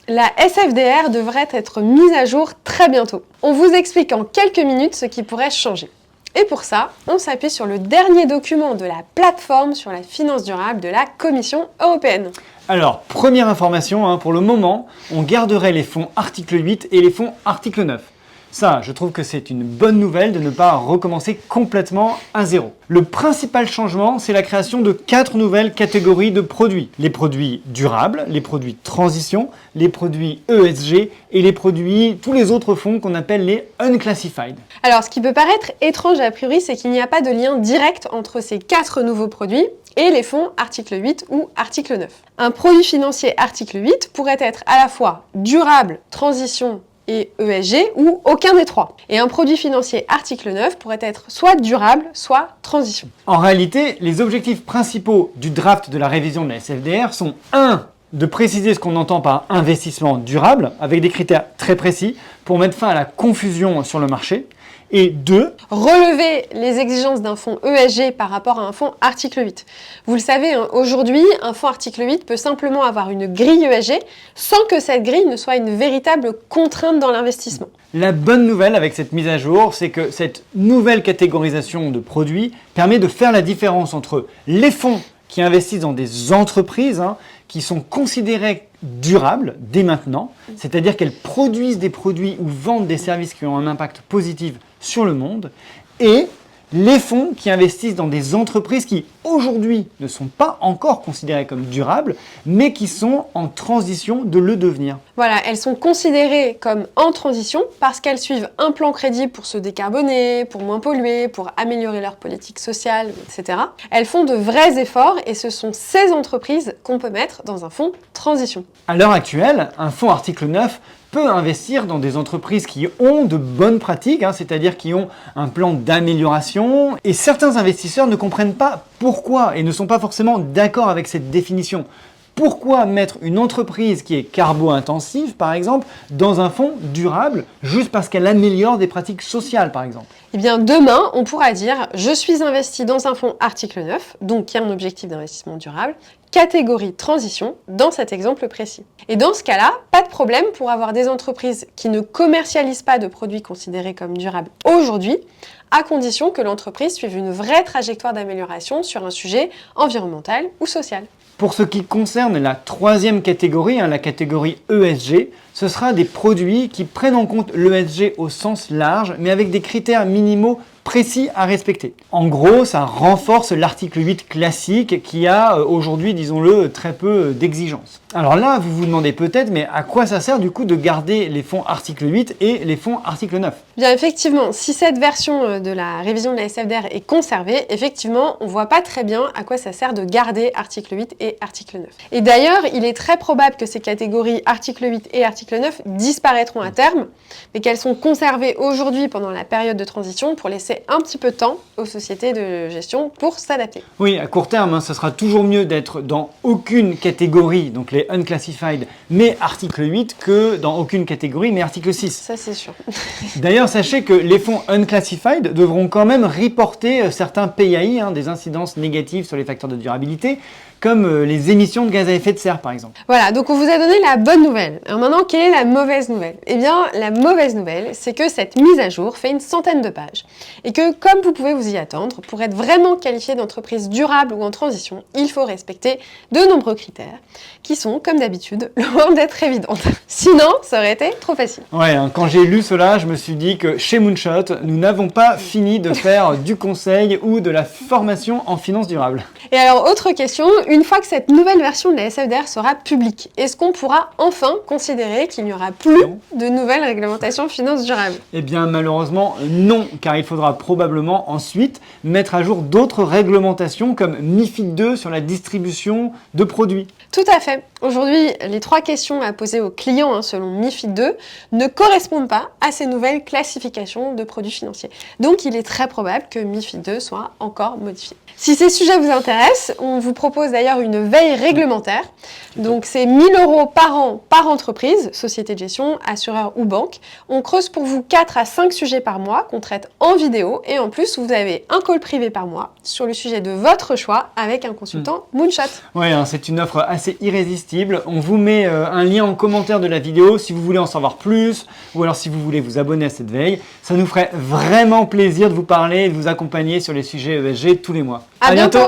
La SFDR devrait être mise à jour très bientôt. On vous explique en quelques minutes ce qui pourrait changer. Et pour ça, on s'appuie sur le dernier document de la plateforme sur la finance durable de la Commission européenne. Alors, première information, pour le moment, on garderait les fonds article 8 et les fonds article 9. Ça, je trouve que c'est une bonne nouvelle de ne pas recommencer complètement à zéro. Le principal changement, c'est la création de 4 nouvelles catégories de produits. Les produits durables, les produits transition, les produits ESG et tous les autres fonds qu'on appelle les unclassified. Alors, ce qui peut paraître étrange a priori, c'est qu'il n'y a pas de lien direct entre ces 4 nouveaux produits et les fonds article 8 ou article 9. Un produit financier article 8 pourrait être à la fois durable, transition et ESG ou aucun des trois. Et un produit financier article 9 pourrait être soit durable, soit transition. En réalité, les objectifs principaux du draft de la révision de la SFDR sont 1. De préciser ce qu'on entend par investissement durable, avec des critères très précis pour mettre fin à la confusion sur le marché. Et 2. Relever les exigences d'un fonds ESG par rapport à un fonds article 8. Vous le savez, aujourd'hui, un fonds article 8 peut simplement avoir une grille ESG sans que cette grille ne soit une véritable contrainte dans l'investissement. La bonne nouvelle avec cette mise à jour, c'est que cette nouvelle catégorisation de produits permet de faire la différence entre les fonds qui investissent dans des entreprises qui sont considérées durables dès maintenant, c'est-à-dire qu'elles produisent des produits ou vendent des services qui ont un impact positif sur le monde, et les fonds qui investissent dans des entreprises qui aujourd'hui ne sont pas encore considérées comme durables, mais qui sont en transition de le devenir. Voilà, elles sont considérées comme en transition parce qu'elles suivent un plan crédible pour se décarboner, pour moins polluer, pour améliorer leur politique sociale, etc. Elles font de vrais efforts et ce sont ces entreprises qu'on peut mettre dans un fonds transition. À l'heure actuelle, un fonds article 9 peut investir dans des entreprises qui ont de bonnes pratiques, c'est-à-dire qui ont un plan d'amélioration. Et certains investisseurs ne comprennent pas pourquoi et ne sont pas forcément d'accord avec cette définition. Pourquoi mettre une entreprise qui est carbo-intensive, par exemple, dans un fonds durable, juste parce qu'elle améliore des pratiques sociales, par exemple? Eh bien, demain, on pourra dire « Je suis investi dans un fonds article 9, donc qui a un objectif d'investissement durable, catégorie transition, dans cet exemple précis. » Et dans ce cas-là, pas de problème pour avoir des entreprises qui ne commercialisent pas de produits considérés comme durables aujourd'hui, à condition que l'entreprise suive une vraie trajectoire d'amélioration sur un sujet environnemental ou social. Pour ce qui concerne la troisième catégorie, la catégorie ESG, ce sera des produits qui prennent en compte l'ESG au sens large, mais avec des critères minimaux précis à respecter. En gros, ça renforce l'article 8 classique qui a aujourd'hui, disons-le, très peu d'exigences. Alors là, vous vous demandez peut-être, mais à quoi ça sert du coup de garder les fonds article 8 et les fonds article 9? Bien effectivement, si cette version de la révision de la SFDR est conservée, effectivement, on ne voit pas très bien à quoi ça sert de garder article 8 et article 9. Et d'ailleurs, il est très probable que ces catégories article 8 et article 9 disparaîtront à terme, mais qu'elles sont conservées aujourd'hui pendant la période de transition pour laisser un petit peu de temps aux sociétés de gestion pour s'adapter. Oui, à court terme, ça sera toujours mieux d'être dans aucune catégorie, donc les unclassified, mais article 8, que dans aucune catégorie, mais article 6. Ça, c'est sûr. D'ailleurs, sachez que les fonds unclassified devront quand même reporter certains PAI, des incidences négatives sur les facteurs de durabilité, comme les émissions de gaz à effet de serre, par exemple. Voilà, donc on vous a donné la bonne nouvelle. Alors maintenant, quelle est la mauvaise nouvelle? Eh bien, la mauvaise nouvelle, c'est que cette mise à jour fait une centaine de pages. Et que, comme vous pouvez vous y attendre, pour être vraiment qualifié d'entreprise durable ou en transition, il faut respecter de nombreux critères, qui sont, comme d'habitude, loin d'être évidentes. Sinon, ça aurait été trop facile. Ouais, quand j'ai lu cela, je me suis dit que chez Moonshot, nous n'avons pas fini de faire du conseil ou de la formation en finance durable. Et alors, autre question, une fois que cette nouvelle version de la SFDR sera publique, est-ce qu'on pourra enfin considérer qu'il n'y aura plus de nouvelles réglementations finance durable? Eh bien, malheureusement, non, car il faudra probablement ensuite mettre à jour d'autres réglementations comme MiFID II sur la distribution de produits. Tout à fait. Aujourd'hui, les 3 questions à poser aux clients selon MiFID II ne correspondent pas à ces nouvelles classifications de produits financiers. Donc, il est très probable que MiFID II soit encore modifié. Si ces sujets vous intéressent, on vous propose d'ailleurs une veille réglementaire. Donc c'est 1 000 € par an par entreprise, société de gestion, assureur ou banque. On creuse pour vous 4 à 5 sujets par mois qu'on traite en vidéo et en plus vous avez un call privé par mois sur le sujet de votre choix avec un consultant Moonshot. Ouais, hein, c'est une offre assez irrésistible. On vous met un lien en commentaire de la vidéo si vous voulez en savoir plus ou alors si vous voulez vous abonner à cette veille. Ça nous ferait vraiment plaisir de vous parler et de vous accompagner sur les sujets ESG tous les mois. À bientôt.